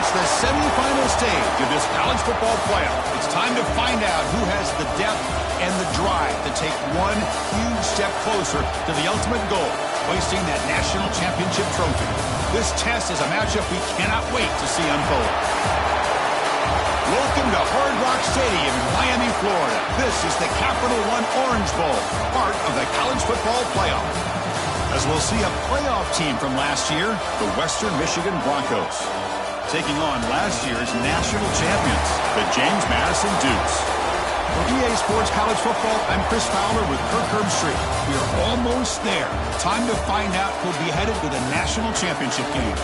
reached the semifinal stage of this college football playoff. It's time to find out who has the depth and the drive to take one huge step closer to the ultimate goal, hoisting that national championship trophy. This test is a matchup we cannot wait to see unfold. Welcome to Hard Rock Stadium in Miami, Florida. This is the Capital One Orange Bowl, part of the college football playoff. As we'll see a playoff team from last year, the Western Michigan Broncos, taking on last year's national champions, the James Madison Dukes. For EA Sports College Football, I'm Chris Fowler with Kirk Herbstreit. We are almost there. Time to find out who'll be headed to the national championship game.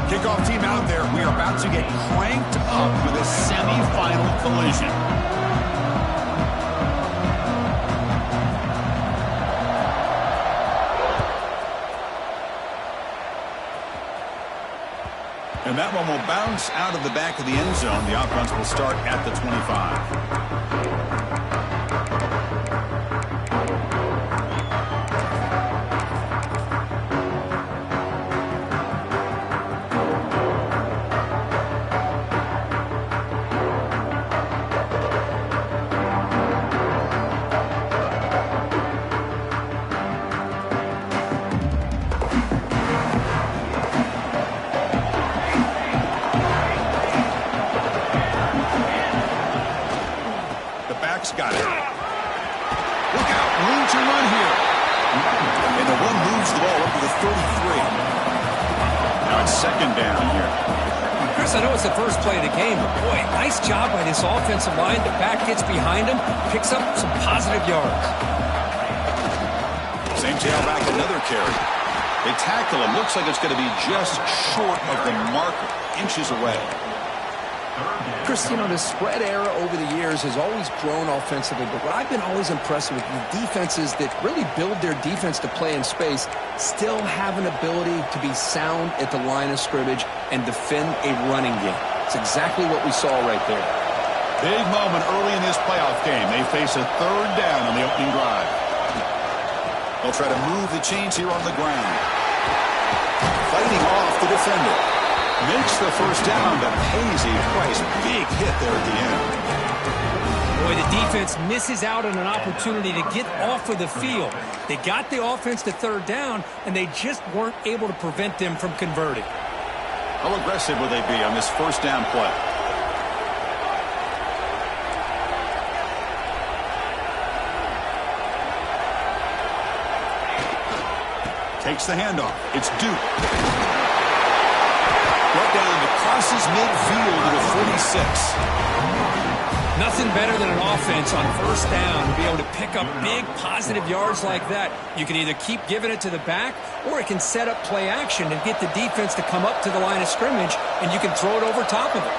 Kickoff team out there. We are about to get cranked up with a semifinal collision. And that one will bounce out of the back of the end zone. The offense will start at the 25. Got it. Look out. Room to run here. And the one moves the ball up to the 33. Now it's second down here. Chris, I know it's the first play of the game, but boy, nice job by this offensive line. The back gets behind him, picks up some positive yards. Same tailback, another carry. They tackle him. Looks like it's going to be just short of the marker, inches away. Chris, you know, the spread era over the years has always grown offensively, but what I've been always impressed with the defenses that really build their defense to play in space still have an ability to be sound at the line of scrimmage and defend a running game. It's exactly what we saw right there. Big moment early in this playoff game. They face a third down on the opening drive. They'll try to move the chains here on the ground. Fighting off the defender. Makes the first down, but pays a price. Big hit there at the end. Boy, the defense misses out on an opportunity to get off of the field. They got the offense to third down, and they just weren't able to prevent them from converting. How aggressive will they be on this first down play? Takes the handoff. It's Duke. Right down to crosses midfield to the 46. Nothing better than an offense on first down to be able to pick up big positive yards like that. You can either keep giving it to the back, or it can set up play action and get the defense to come up to the line of scrimmage, and you can throw it over top of it.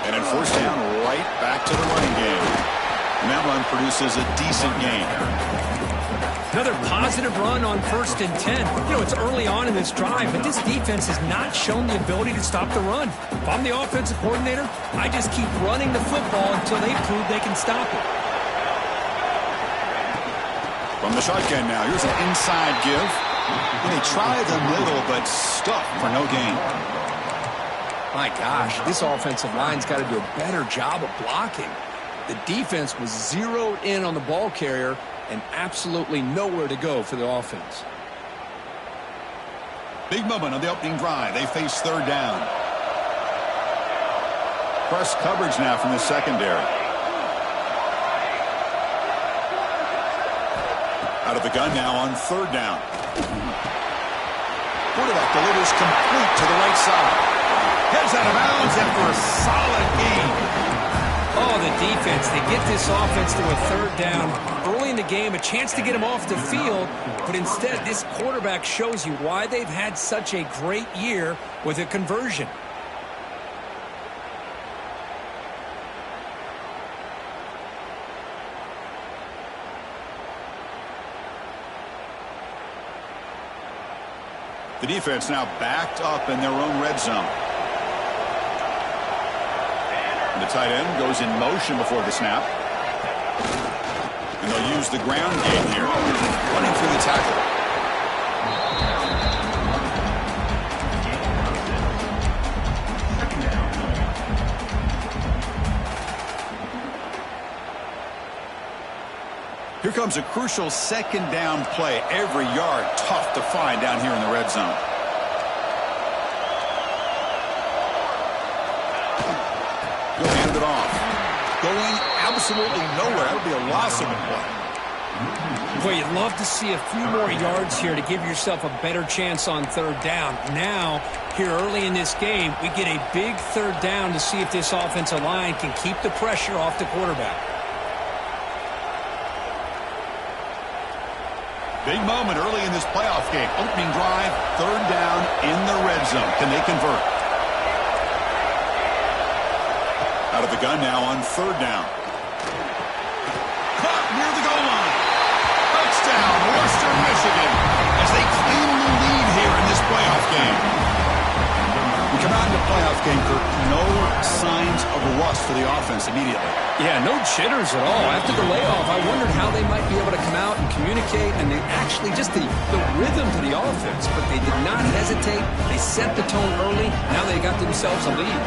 And in first down, right back to the running game. And that run produces a decent gain. Another positive run on 1st and 10. You know, it's early on in this drive, but this defense has not shown the ability to stop the run. If I'm the offensive coordinator, I just keep running the football until they prove they can stop it. From the shotgun now, here's an inside give. And they try the middle, but stuck for no gain. My gosh, this offensive line's got to do a better job of blocking. The defense was zeroed in on the ball carrier and absolutely nowhere to go for the offense. Big moment on the opening drive. They face third down. Press coverage now from the secondary. Out of the gun now on third down. Quarterback delivers complete to the right side. Heads out of bounds after a solid gain. Oh, the defense, they get this offense to a third down early in in the game, a chance to get him off the field, but instead this quarterback shows you why they've had such a great year with a conversion. The defense now backed up in their own red zone. And the tight end goes in motion before the snap. And they'll use the ground game here. Running through the tackle. Here comes a crucial second down play. Every yard tough to find down here in the red zone. He'll hand it off. Going absolutely nowhere. That'll be a loss of a play. Boy, you'd love to see a few more yards here to give yourself a better chance on third down. Now, here early in this game, we get a big third down to see if this offensive line can keep the pressure off the quarterback. Big moment early in this playoff game. Opening drive, third down in the red zone. Can they convert? Out of the gun now on third down. Caught near the goal line. Touchdown, Western Michigan, as they claim the lead here in this playoff game. We come out in the playoff game, Kirk, no signs of rust for the offense immediately. Yeah, no jitters at all. After the layoff, I wondered how they might be able to come out and communicate, and they actually just the rhythm to the offense, but they did not hesitate. They set the tone early. Now they got themselves a lead.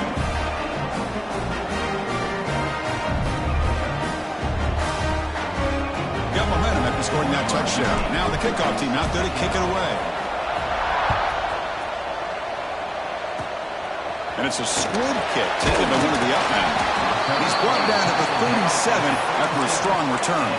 Got momentum after scoring that touchdown. Now the kickoff team out there to kick it away. And it's a squib kick taken by one of the up men. He's brought down at the 37 after a strong return.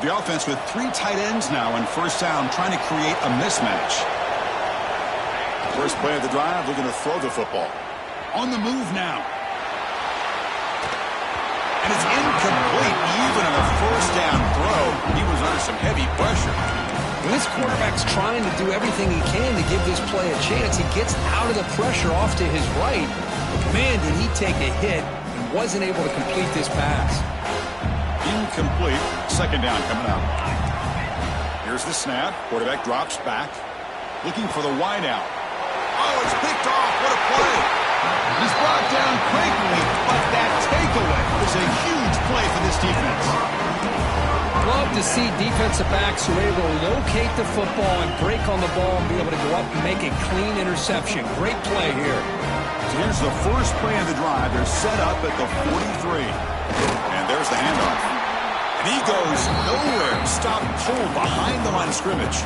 The offense with three tight ends now in first down, trying to create a mismatch. First play of the drive, looking to throw the football. On the move now. And it's incomplete even on a first down throw. He was under some heavy pressure. When this quarterback's trying to do everything he can to give this play a chance, he gets out of the pressure off to his right. But man, did he take a hit and wasn't able to complete this pass. Incomplete. Second down coming up. Here's the snap. Quarterback drops back. Looking for the wideout. Oh, it's picked off. What a play. He's brought down quickly, but that takeaway is a huge play for this defense. Love to see defensive backs who are able to locate the football and break on the ball and be able to go up and make a clean interception. Great play here. So here's the first play of the drive. They're set up at the 43. And there's the handoff. And he goes nowhere. Stop pulled behind the line of scrimmage.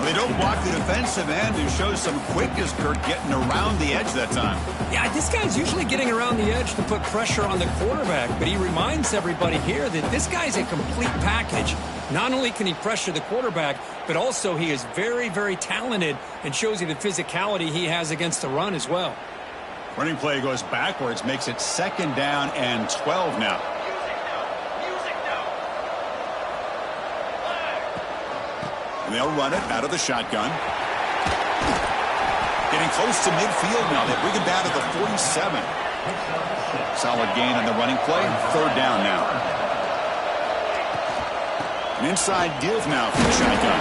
They don't block the defensive end, who shows some quickness, Kirk, getting around the edge that time. Yeah, this guy's usually getting around the edge to put pressure on the quarterback, but he reminds everybody here that this guy's a complete package. Not only can he pressure the quarterback, but also he is very, very talented and shows you the physicality he has against the run as well. Running play goes backwards, makes it second down and 12 now. And they'll run it out of the shotgun. Getting close to midfield now. They bring it down to the 47. Solid gain on the running play. Third down now. An inside give now from the shotgun.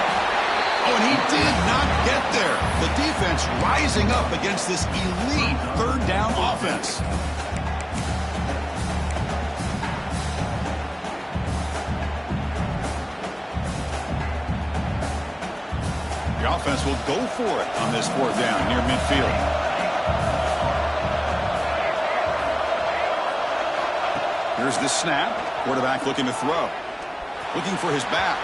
Oh, and he did not get there. The defense rising up against this elite third down offense. The offense will go for it on this fourth down near midfield. Here's the snap. Quarterback looking to throw. Looking for his back.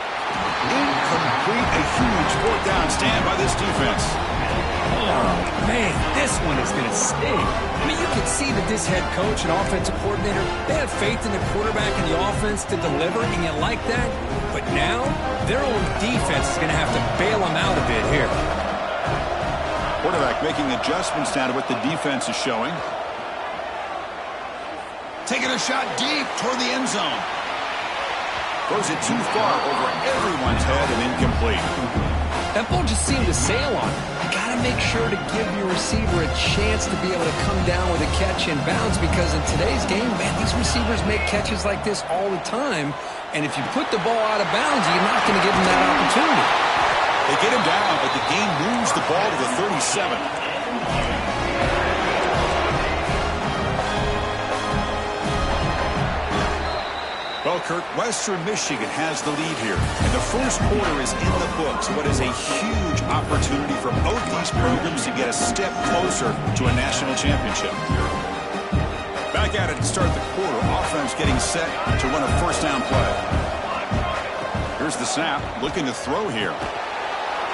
Incomplete. A huge fourth down stand by this defense. Oh, man, this one is going to sting. I mean, you can see that this head coach and offensive coordinator, they have faith in the quarterback and the offense to deliver, and you like that. But now, their own defense is going to have to bail them out a bit here. Quarterback making adjustments now to what the defense is showing. Taking a shot deep toward the end zone. Throws it too far over everyone's head and incomplete. That ball just seemed to sail on. You got to make sure to give your receiver a chance to be able to come down with a catch in bounds, because in today's game, man, these receivers make catches like this all the time. And if you put the ball out of bounds, you're not going to give them that opportunity. They get him down, but the game moves the ball to the 37. Well, Kurt, Western Michigan has the lead here, and the first quarter is in the books. What is a huge opportunity for both these programs to get a step closer to a national championship. Back at it to start the quarter. Offense getting set to run a first down play. Here's the snap, looking to throw here.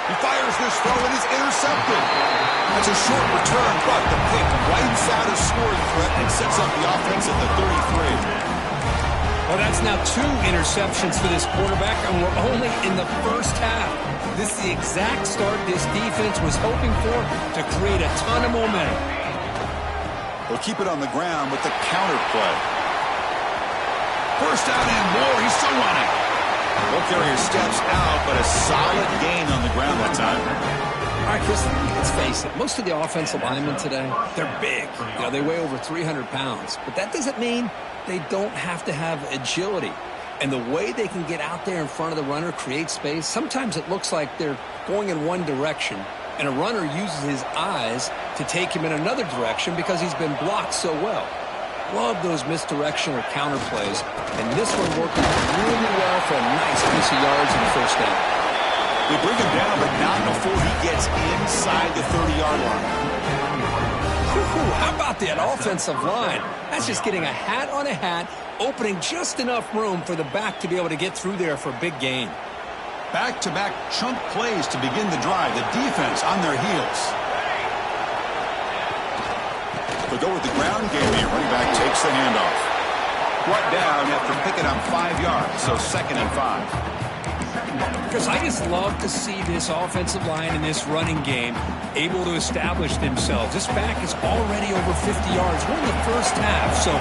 He fires this throw and is intercepted. That's a short return, but the pick wipes out a scoring threat and sets up the offense at the 33. Well, that's now 2 interceptions for this quarterback, and we're only in the first half. This is the exact start this defense was hoping for to create a ton of momentum. They'll keep it on the ground with the counter play. First down and more. He's still running. Ball carrier steps out, but a solid gain on the ground that time. All right, Chris, let's face it. Most of the offensive linemen today, they're big. You know, they weigh over 300 pounds. But that doesn't mean they don't have to have agility. And the way they can get out there in front of the runner, create space, sometimes it looks like they're going in one direction, and a runner uses his eyes to take him in another direction because he's been blocked so well. Love those misdirection or counter plays, and this one working really well for a nice piece of yards in the first down. They bring him down, but not before he gets inside the 30-yard line. How about that offensive line? That's just getting a hat on a hat, opening just enough room for the back to be able to get through there for a big gain. Back-to-back chunk plays to begin the drive. The defense on their heels. They go with the ground game here. Running back takes the handoff. Brought down after picking up 5 yards, so 2nd and 5. Because I just love to see this offensive line and this running game able to establish themselves. This back is already over 50 yards. We're in the first half, so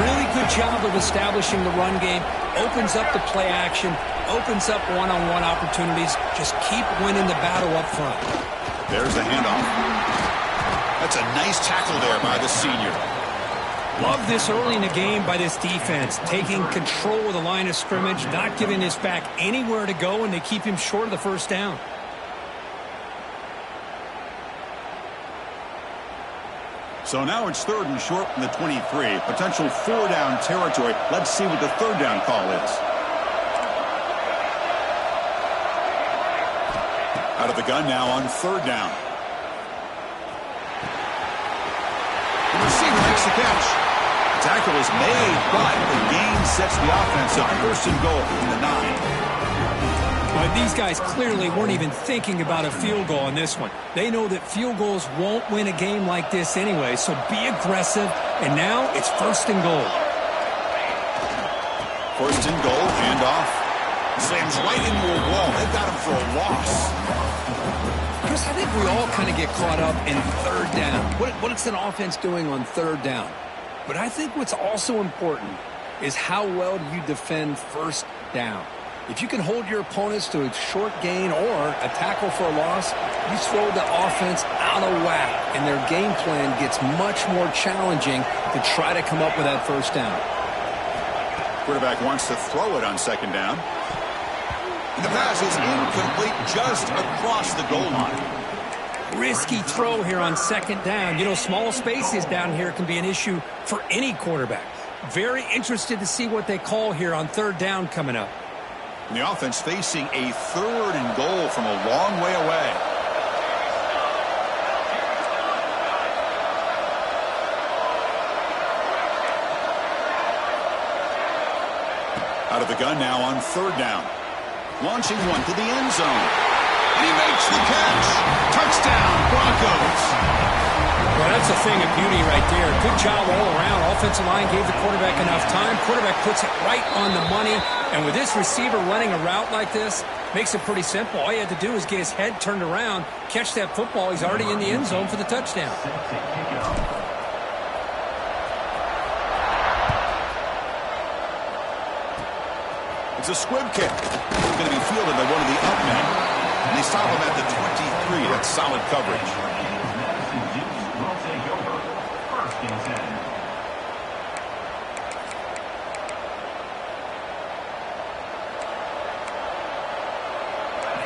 really good job of establishing the run game. Opens up the play action, opens up one-on-one opportunities. Just keep winning the battle up front. There's the handoff. That's a nice tackle there by the senior. Love this early in the game by this defense, taking control of the line of scrimmage, not giving this back anywhere to go, and they keep him short of the first down. So now it's 3rd and short from the 23. Potential 4-down territory. Let's see what the 3rd down call is. Out of the gun now on 3rd down. The receiver makes the catch. Tackle is made, but the gain sets the offense up. 1st and goal from the 9. But these guys clearly weren't even thinking about a field goal on this one. They know that field goals won't win a game like this anyway, so be aggressive. And now it's 1st and goal. 1st and goal, handoff. Slams right into a wall. They've got him for a loss. Chris, I think we all kind of get caught up in 3rd down. What is an offense doing on 3rd down? But I think what's also important is how well do you defend 1st down. If you can hold your opponents to a short gain or a tackle for a loss, you throw the offense out of whack, and their game plan gets much more challenging to try to come up with that 1st down. Quarterback wants to throw it on 2nd down. And the pass is incomplete just across the goal line. Risky throw here on 2nd down. You know, small spaces down here can be an issue for any quarterback. Very interested to see what they call here on 3rd down coming up. And the offense facing a 3rd and goal from a long way away. Out of the gun now on 3rd down. Launching one to the end zone. And he makes the catch. Touchdown, Broncos. Well, that's a thing of beauty right there. Good job all around. offensive line gave the quarterback enough time. Quarterback puts it right on the money. And with this receiver running a route like this, makes it pretty simple. All you had to do is get his head turned around, catch that football. He's already in the end zone for the touchdown. It's a squib kick. It's going to be fielded by one of the up men. And they stop him at the 23. That's solid coverage.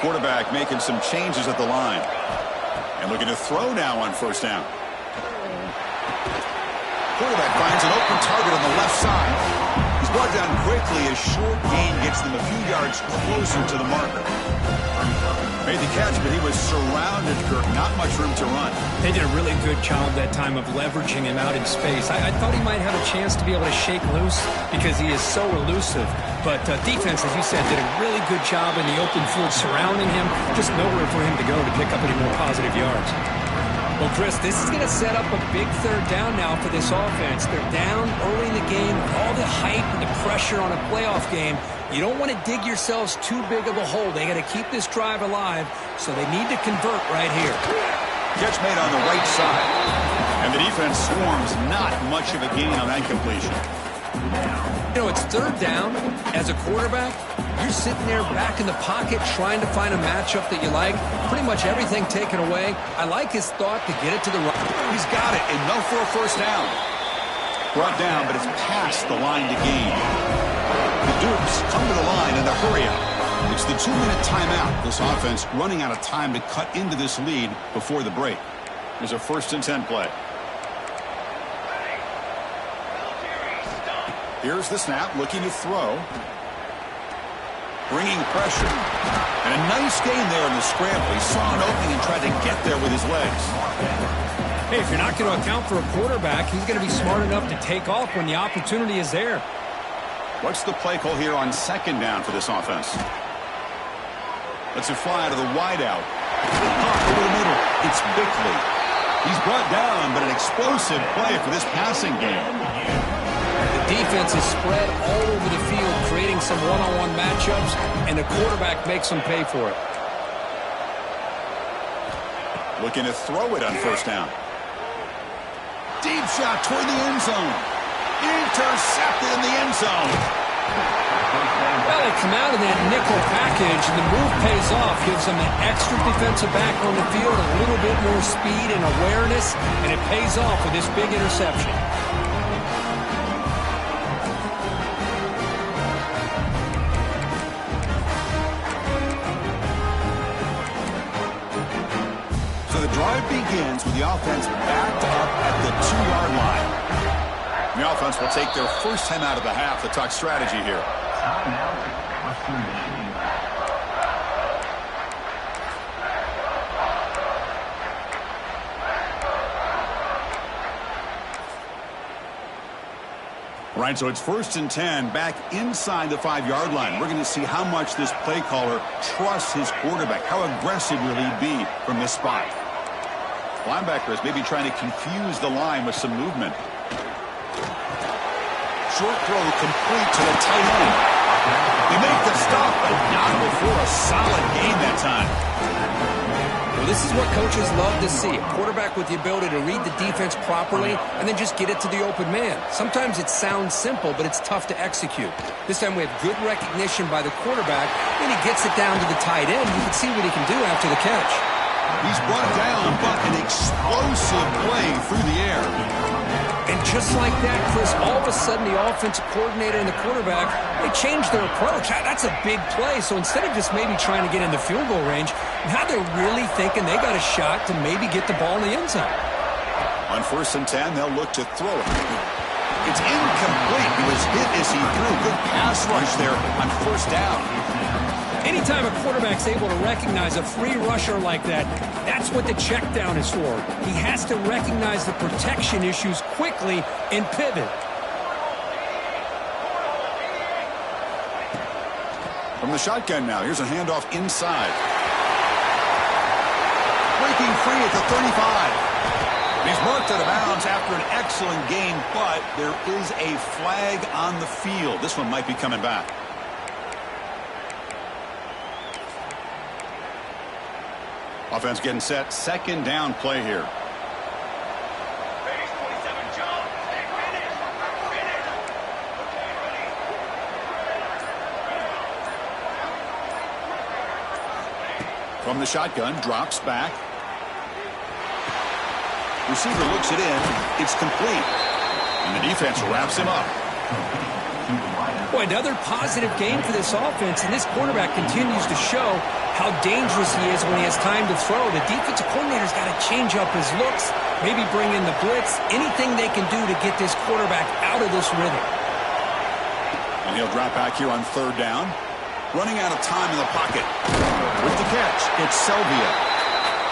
Quarterback making some changes at the line. And looking to throw now on first down. Quarterback finds an open target on the left side. He's brought down quickly as short gain gets them a few yards closer to the marker. Made the catch, but he was surrounded, Kirk. Not much room to run. They did a really good job that time of leveraging him out in space. I thought he might have a chance to be able to shake loose because he is so elusive. But defense, as you said, did a really good job in the open field surrounding him. Just nowhere for him to go to pick up any more positive yards. Well, Chris, this is going to set up a big third down now for this offense. They're down early in the game. All the hype and the pressure on a playoff game. You don't want to dig yourselves too big of a hole. They got to keep this drive alive, so they need to convert right here. Catch made on the right side. And the defense swarms not much of a gain on that completion. You know, it's third down. As a quarterback, you're sitting there back in the pocket trying to find a matchup that you like. Pretty much everything taken away. I like his thought to get it to the right. He's got it. Enough for a first down. Brought down, but it's past the line to gain. The Dukes come to the line in a hurry-up. It's the 2-minute timeout. This offense running out of time to cut into this lead before the break. There's a 1st and 10 play. Here's the snap, looking to throw. Bringing pressure. And a nice gain there in the scramble. He saw an opening and tried to get there with his legs. Hey, if you're not going to account for a quarterback, he's going to be smart enough to take off when the opportunity is there. What's the play call here on second down for this offense? Lets it fly out of the wideout. Over the middle. It's Bickley. He's brought down, but an explosive play for this passing game. The defense is spread all over the field, creating some one-on-one matchups, and the quarterback makes them pay for it. Looking to throw it on first down. Deep shot toward the end zone. Intercepted in the end zone. Well, they come out of that nickel package, and the move pays off. Gives them an extra defensive back on the field, a little bit more speed and awareness, and it pays off with this big interception. So the drive begins with the offense backed up at the 2-yard line. The offense will take their first time out of the half to talk strategy here. Right, so it's 1st and 10 back inside the 5-yard line. We're going to see how much this play caller trusts his quarterback. How aggressive will he be from this spot? Linebackers maybe trying to confuse the line with some movement. Short throw complete to the tight end. They make the stop, but not before a solid gain that time. Well, this is what coaches love to see. A quarterback with the ability to read the defense properly and then just get it to the open man. Sometimes it sounds simple, but it's tough to execute. This time we have good recognition by the quarterback. When he gets it down to the tight end, you can see what he can do after the catch. He's brought down, but an explosive play through the air. And just like that, Chris, all of a sudden the offensive coordinator and the quarterback, they changed their approach. That's a big play. So instead of just maybe trying to get in the field goal range, now they're really thinking they got a shot to maybe get the ball in the end zone. On 1st and 10, they'll look to throw it. It's incomplete. He was hit as he threw. Good pass rush there on 1st down. Anytime a quarterback's able to recognize a free rusher like that, that's what the check down is for. He has to recognize the protection issues quickly and pivot. From the shotgun now, here's a handoff inside. Breaking free at the 35. He's marked out of bounds after an excellent game, but there is a flag on the field. This one might be coming back. Offense getting set. Second down play here. From the shotgun, drops back. Receiver looks it in. It's complete. And the defense wraps him up. Boy, another positive game for this offense, and this quarterback continues to show how dangerous he is when he has time to throw. The defensive coordinator's got to change up his looks, maybe bring in the blitz, anything they can do to get this quarterback out of this rhythm. And he'll drop back here on third down. Running out of time in the pocket. With the catch, it's Selvia.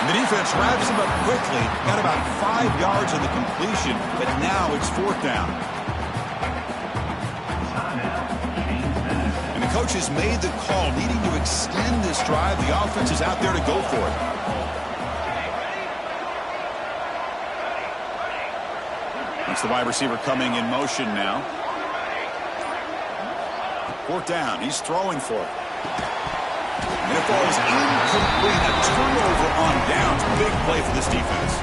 And the defense wraps him up quickly. Got about 5 yards on the completion, but now it's fourth down. And the coach has made the call, needing to extend this drive. The offense is out there to go for it. That's the wide receiver coming in motion now. Fourth down. He's throwing for it. And it falls incomplete. A turnover on downs. Big play for this defense.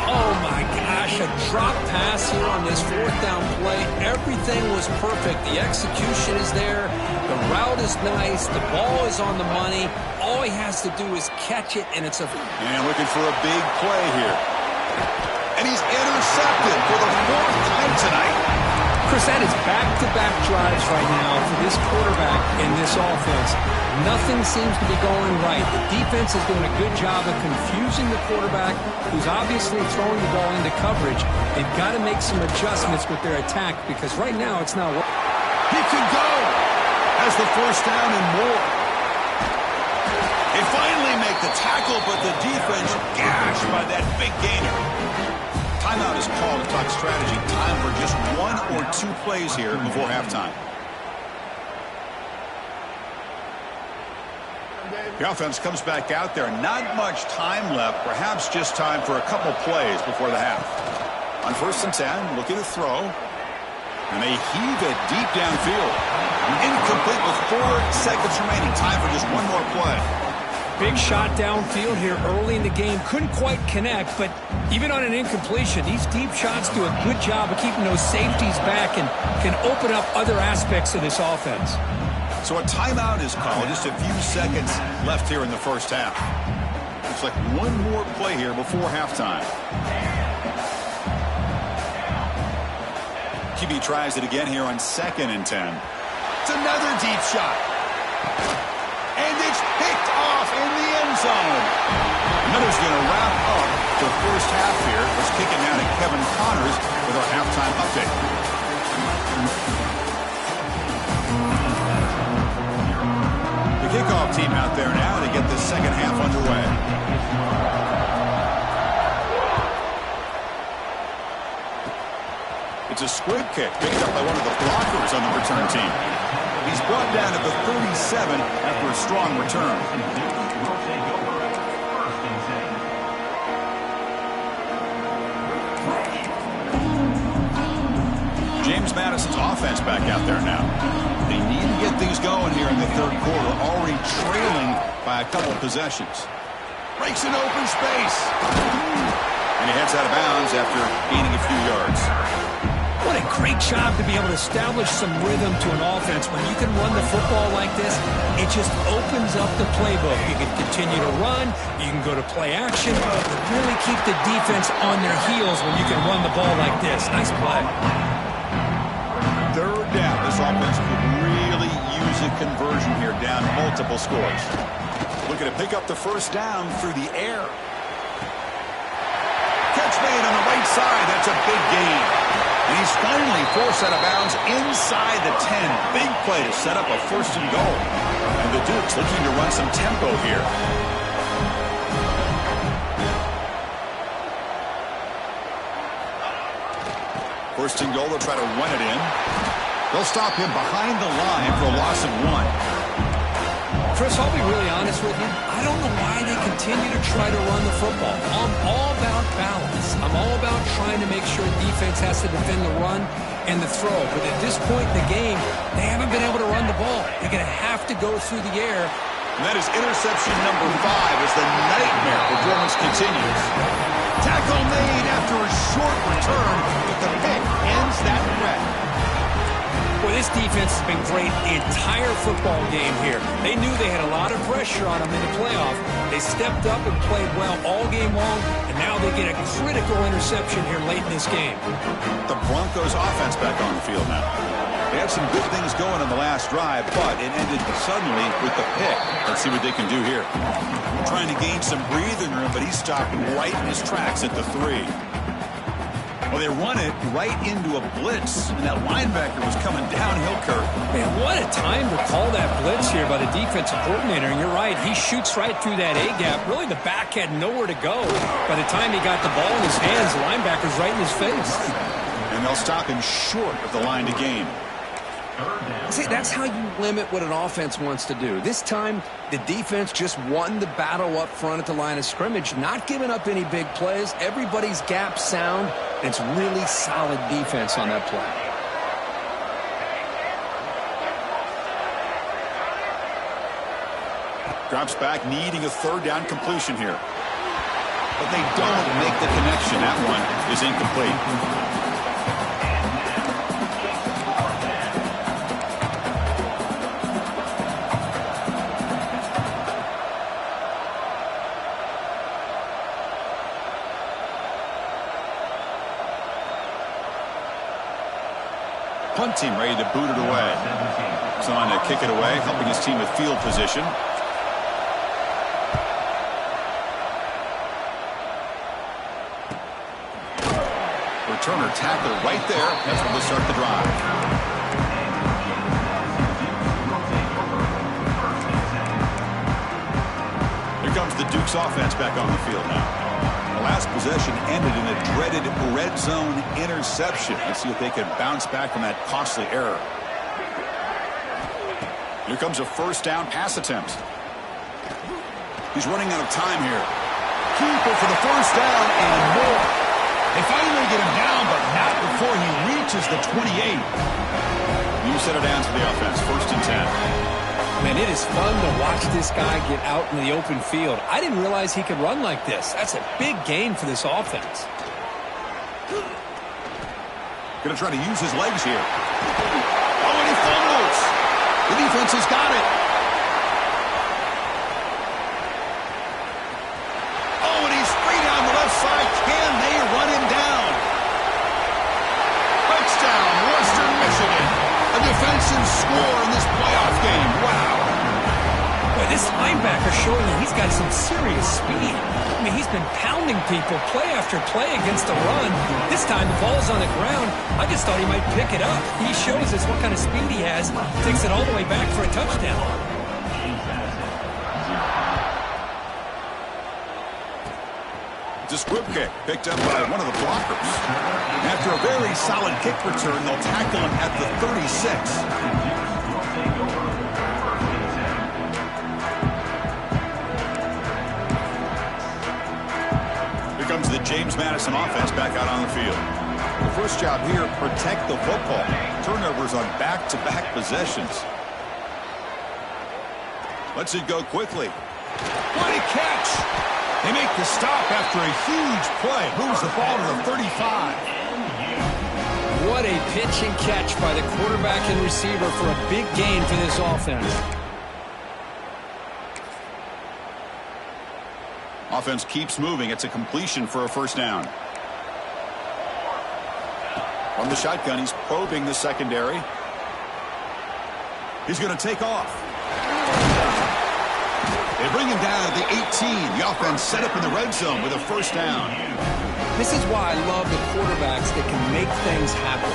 Oh, my gosh. A drop pass here on this fourth down play. Everything was perfect. The execution is there. The route is nice. The ball is on the money. All he has to do is catch it, and it's a... And looking for a big play here. And he's intercepted for the fourth time tonight. Chris, that is back-to-back drives right now for this quarterback in this offense. Nothing seems to be going right. The defense is doing a good job of confusing the quarterback, who's obviously throwing the ball into coverage. They've got to make some adjustments with their attack because right now it's not working. He could go. Has the first down and more. They finally make the tackle, but the defense gashed by that big gainer. Timeout is called to talk strategy. Time for just 1 or 2 plays here before halftime. The offense comes back out there. Not much time left. Perhaps just time for a couple plays before the half. On 1st and 10, looking to throw. And they heave it deep downfield. Incomplete with 4 seconds remaining. Time for just 1 more play. Big shot downfield here early in the game. Couldn't quite connect, but even on an incompletion, these deep shots do a good job of keeping those safeties back and can open up other aspects of this offense. So a timeout is called. Just a few seconds left here in the first half. Looks like 1 more play here before halftime. QB tries it again here on 2nd and 10. It's another deep shot. And it's picked off in the end zone. Miller's going to wrap up the first half here. Let's kick it now to Kevin Connors with our halftime update. The kickoff team out there now to get the second half underway. It's a squib kick picked up by one of the blockers on the return team. He's brought down at the 37 after a strong return. James Madison's offense back out there now. They need to get things going here in the third quarter, already trailing by a couple possessions. Breaks an open space. And he heads out of bounds after gaining a few yards. What a great job to be able to establish some rhythm to an offense. When you can run the football like this, it just opens up the playbook. You can continue to run, you can go to play action, really keep the defense on their heels when you can run the ball like this. Nice play. Third down. This offense could really use a conversion here, down multiple scores. Looking to pick up the first down through the air. Catch made on the right side. That's a big gain. And he's finally forced out of bounds inside the 10. Big play to set up a 1st and goal. And the Dukes looking to run some tempo here. First and goal, they'll try to run it in. They'll stop him behind the line for a loss of 1. Chris, I'll be really honest with you. I don't know why they continue to try to run the football. I'm all about balance. I'm all about trying to make sure defense has to defend the run and the throw. But at this point in the game, they haven't been able to run the ball. They're going to have to go through the air. And that is interception number 5 as the nightmare performance continues. Tackle made after a short return, but the pick ends that threat. Boy, this defense has been great the entire football game here. They knew they had a lot of pressure on them in the playoff. They stepped up and played well all game long, and now they get a critical interception here late in this game. The Broncos offense back on the field now. They had some good things going on the last drive, but it ended suddenly with the pick. Let's see what they can do here. Trying to gain some breathing room, but he stopped right in his tracks at the 3. Well, they run it right into a blitz, and that linebacker was coming downhill, Kurt. Man, what a time to call that blitz here by the defensive coordinator. And you're right, he shoots right through that A-gap. Really, the back had nowhere to go. By the time he got the ball in his hands, the linebacker's right in his face. And they'll stop him short of the line to gain. See, that's how you limit what an offense wants to do. This time, the defense just won the battle up front at the line of scrimmage, not giving up any big plays. Everybody's gap sound. It's really solid defense on that play. Drops back, needing a third down completion here. But they don't make the connection. That one is incomplete. Punt team ready to boot it away. He's on to kick it away, helping his team with field position. Returner tackle right there. That's where they'll start the drive. Here comes the Duke's offense back on the field now. The last possession ended in a dreaded red zone interception. Let's see if they can bounce back from that costly error. Here comes a first down pass attempt. He's running out of time here. Keeper for the first down and more. They finally get him down, but not before he reaches the 28. New set of downs for the offense. First and 10. Man, it is fun to watch this guy get out in the open field. I didn't realize he could run like this. That's a big gain for this offense. Going to try to use his legs here. Oh, and he fumbles. The defense has got it. Oh, and he's free down the left side. Can they run him down? Touchdown, Western Michigan. A defensive score in this playoff game. Wow. Boy, this linebacker showing that he's got some serious speed. I mean, he's been pounding people play after play against the run. This time the ball's on the ground. I just thought he might pick it up. He shows us what kind of speed he has. Takes it all the way back for a touchdown. It's a squib kick picked up by one of the blockers. After a very solid kick return, they'll tackle him at the 36. Here comes the James Madison offense back out on the field. The first job here, protect the football. Turnovers on back-to-back possessions. Lets it go quickly. What a catch! They make the stop after a huge play. Moves the ball to the 35. What a pitch and catch by the quarterback and receiver for a big gain for this offense. Offense keeps moving. It's a completion for a first down. From the shotgun, he's probing the secondary. He's going to take off. They bring him down at the 18. The offense set up in the red zone with a first down. This is why I love the quarterbacks that can make things happen.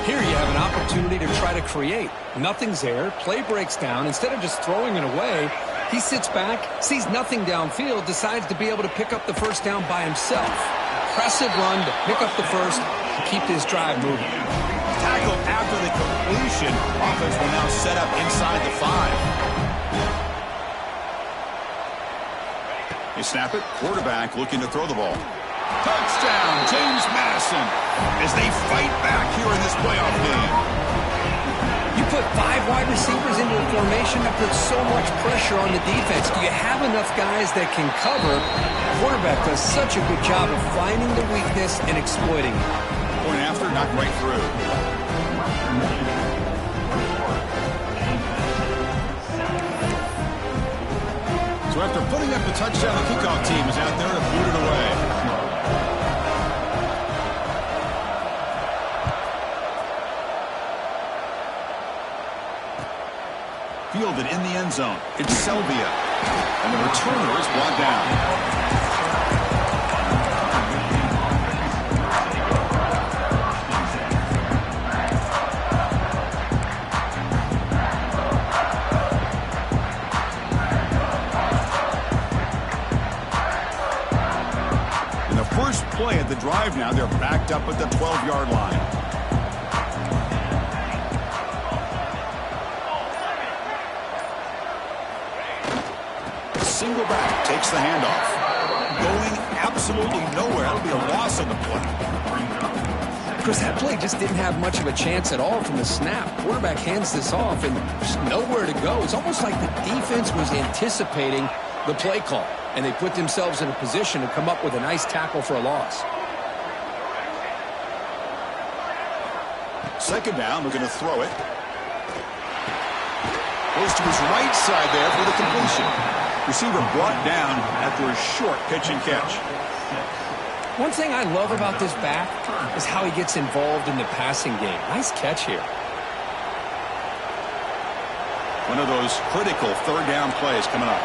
Here you have an opportunity to try to create. Nothing's there. Play breaks down. Instead of just throwing it away, he sits back, sees nothing downfield, decides to be able to pick up the first down by himself. Impressive run to pick up the first and keep this drive moving. Tackled after the completion. Offense will now set up inside the 5. They snap it. Quarterback looking to throw the ball. Touchdown, James Madison, as they fight back here in this playoff game. You put 5 wide receivers into a formation that puts so much pressure on the defense. Do you have enough guys that can cover? Quarterback does such a good job of finding the weakness and exploiting it. Point after, knocked right through. So after putting up the touchdown, the kickoff team is out there to boot it away. Fielded in the end zone. It's Selvia. And the returner is brought down. And the first play at the drive now, they're backed up at the 12-yard line. Single back, takes the handoff. Going absolutely nowhere. That'll be a loss on the play. Chris, that play just didn't have much of a chance at all from the snap. Quarterback hands this off and just nowhere to go. It's almost like the defense was anticipating the play call, and they put themselves in a position to come up with a nice tackle for a loss. Second down, we're going to throw it. Goes to his right side there for the completion. Receiver brought down after a short pitch and catch. One thing I love about this back is how he gets involved in the passing game. Nice catch here. One of those critical third down plays coming up.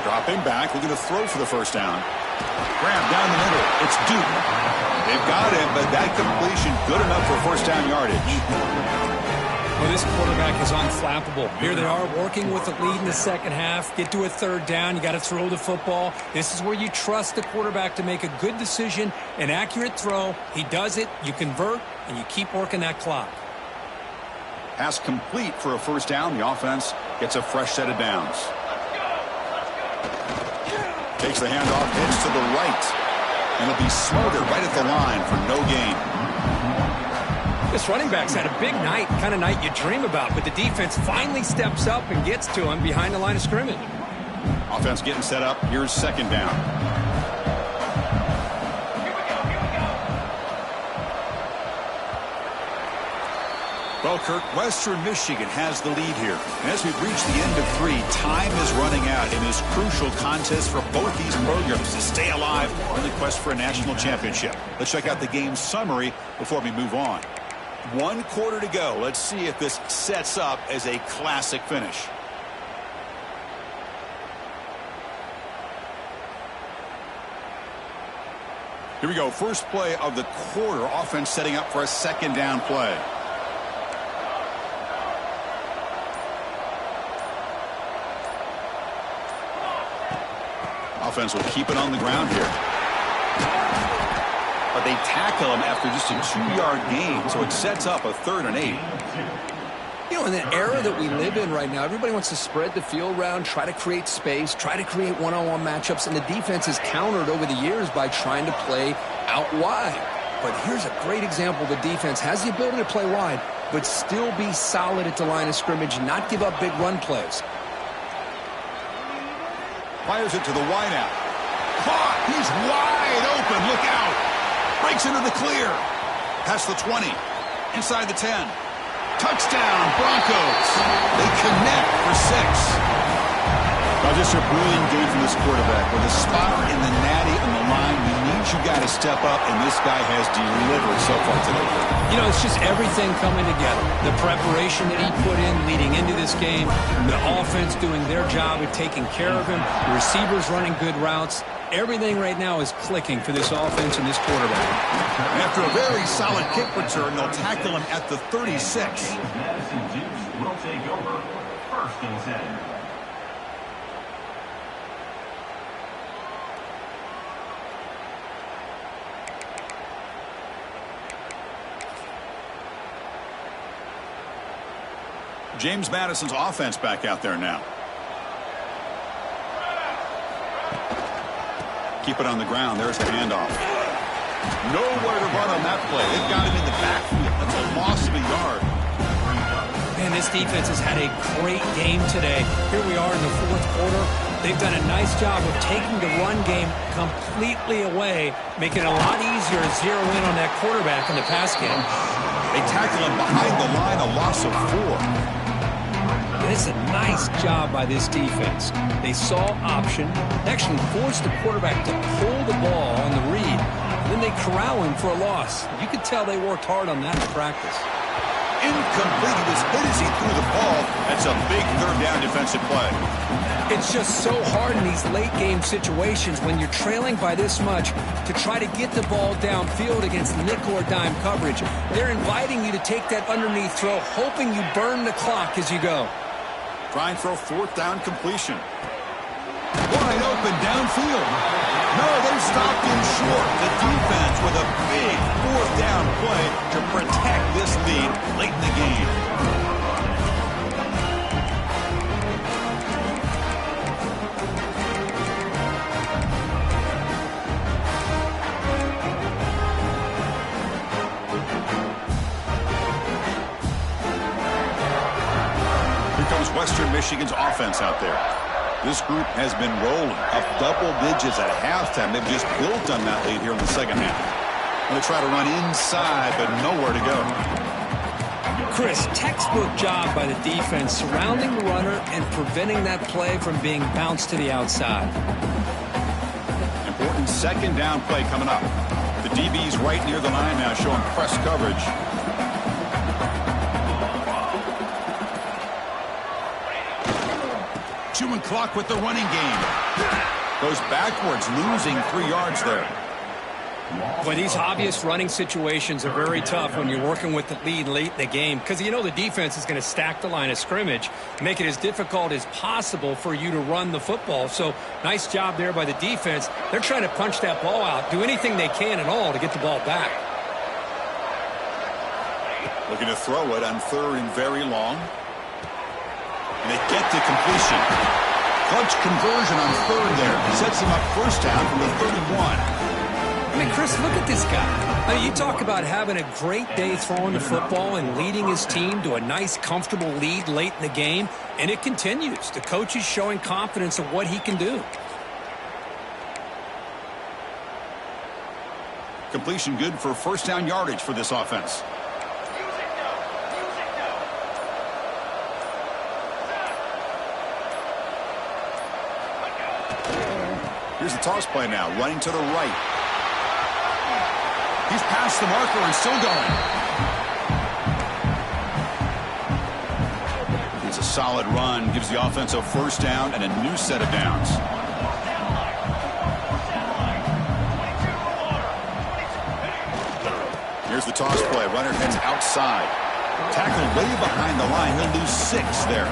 Dropping back, looking to throw for the first down. Grab down the middle. It's Duke. They've got him, but that completion good enough for first down yardage. Well, this quarterback is unflappable. Here they are working with the lead in the second half. Get to a third down. You got to throw the football. This is where you trust the quarterback to make a good decision, an accurate throw. He does it. You convert, and you keep working that clock. Pass complete for a first down. The offense gets a fresh set of downs. Takes the handoff, heads to the right. And it'll be smothered right at the line for no gain. This running back's had a big night, kind of night you dream about, but the defense finally steps up and gets to him behind the line of scrimmage. Offense getting set up. Here's second down. Well, Kirk, Western Michigan has the lead here. And as we've reached the end of 3, time is running out in this crucial contest for both these programs to stay alive in the quest for a national championship. Let's check out the game summary before we move on. 1 quarter to go. Let's see if this sets up as a classic finish. Here we go. First play of the quarter. Offense setting up for a second down play. Offense will keep it on the ground here. But they tackle him after just a 2-yard gain, so it sets up a 3rd and 8. You know, in the era that we live in right now, everybody wants to spread the field around, try to create space, try to create one-on-one matchups, and the defense is countered over the years by trying to play out wide. But here's a great example. The defense has the ability to play wide, but still be solid at the line of scrimmage, not give up big run plays. Fires it to the wideout. Caught! He's wide open. Look out! Breaks into the clear. Past the 20. Inside the 10. Touchdown, Broncos. They connect for 6. Now just a brilliant game from this quarterback. With a spot in the natty on the line, we need you guys to step up, and this guy has delivered so far today. You know, it's just everything coming together. The preparation that he put in leading into this game, the offense doing their job of taking care of him, the receivers running good routes. Everything right now is clicking for this offense and this quarterback. And after a very solid kick return, they'll tackle him at the 36. Will take over first and 10. James Madison's offense back out there now. Keep it on the ground. There's the handoff. Nowhere to run on that play. They've got him in the backfield. That's a loss of a yard. Man, this defense has had a great game today. Here we are in the fourth quarter. They've done a nice job of taking the run game completely away, making it a lot easier to zero in on that quarterback in the pass game. They tackle him behind the line, a loss of 4. It's a nice job by this defense. They saw option, actually forced the quarterback to pull the ball on the read, and then they corral him for a loss. You could tell they worked hard on that in practice. Incomplete. He was hit as he threw the ball. That's a big third down defensive play. It's just so hard in these late game situations when you're trailing by this much to try to get the ball downfield against nickel or dime coverage. They're inviting you to take that underneath throw, hoping you burn the clock as you go. Try and throw fourth down completion. Wide open downfield. No, they stopped him short. The defense with a big fourth down play to protect this lead late in the game. Here comes Western Michigan's offense out there. This group has been rolling up double digits at halftime. They've just built on that lead here in the second half. Going to try to run inside, but nowhere to go. Chris, textbook job by the defense surrounding the runner and preventing that play from being bounced to the outside. Important second down play coming up. The DB's right near the line now, showing press coverage. Chewing clock with the running game. Goes backwards, losing 3 yards there. Boy, these obvious running situations are very tough when you're working with the lead late in the game because you know the defense is going to stack the line of scrimmage, make it as difficult as possible for you to run the football. So nice job there by the defense. They're trying to punch that ball out, do anything they can at all to get the ball back. Looking to throw it on third and very long. And they get to completion. Clutch conversion on third there. Sets him up first down from the 31. I mean, Chris, look at this guy. I mean, you talk about having a great day throwing the football and leading his team to a nice, comfortable lead late in the game, and it continues. The coach is showing confidence of what he can do. Completion good for first down yardage for this offense. Here's the toss play now, running to the right. He's past the marker and still going. It's a solid run, gives the offense a first down and a new set of downs. Here's the toss play, runner heads outside. Tackled way behind the line, he'll lose 6 there.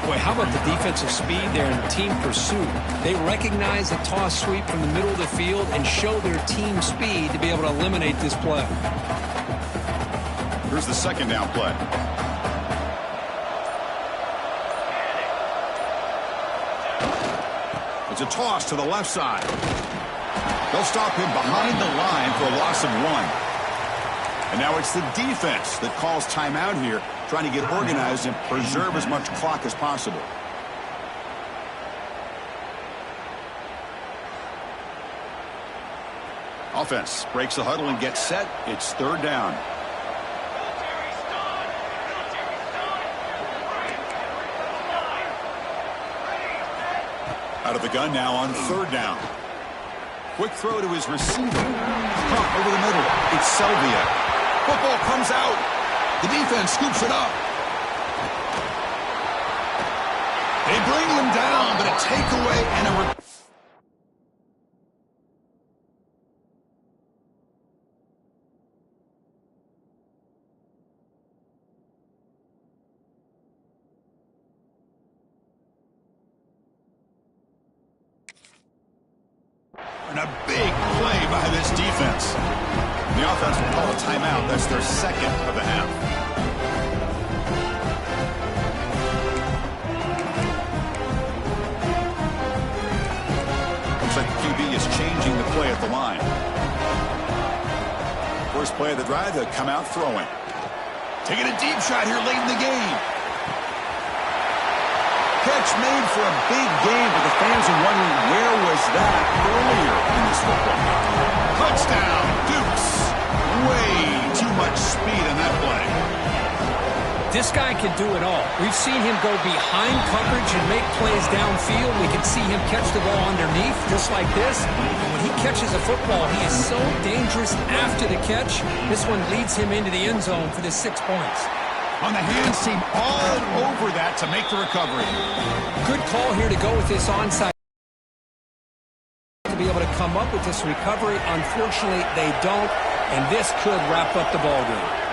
Boy, how about the defensive speed there in team pursuit? They recognize the toss sweep from the middle of the field and show their team speed to be able to eliminate this play. Here's the second down play. It's a toss to the left side. They'll stop him behind the line for a loss of 1. And now it's the defense that calls timeout here, trying to get organized and preserve as much clock as possible. Offense breaks the huddle and gets set. It's third down. Out of the gun now on third down. Quick throw to his receiver. Pump over the middle. It's Selvia. Football comes out. The defense scoops it up. They bring him down, but a takeaway and a... And a big play by this defense. The offense will call a timeout. That's their second of the half. at the line. First play of the drive, they'll come out throwing. Taking a deep shot here late in the game. Catch made for a big game, but the fans are wondering where was that earlier in this football game. Touchdown, Dukes. Way too much speed on that play. This guy can do it all. We've seen him go behind coverage and make plays downfield. We can see him catch the ball underneath, just like this. And when he catches a football, he is so dangerous after the catch. This one leads him into the end zone for the 6 points. On the hands team all over that to make the recovery. Good call here to go with this onside. To be able to come up with this recovery. Unfortunately, they don't. And this could wrap up the ball game.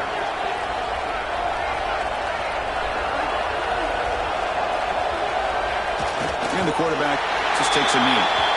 And the quarterback just takes a knee.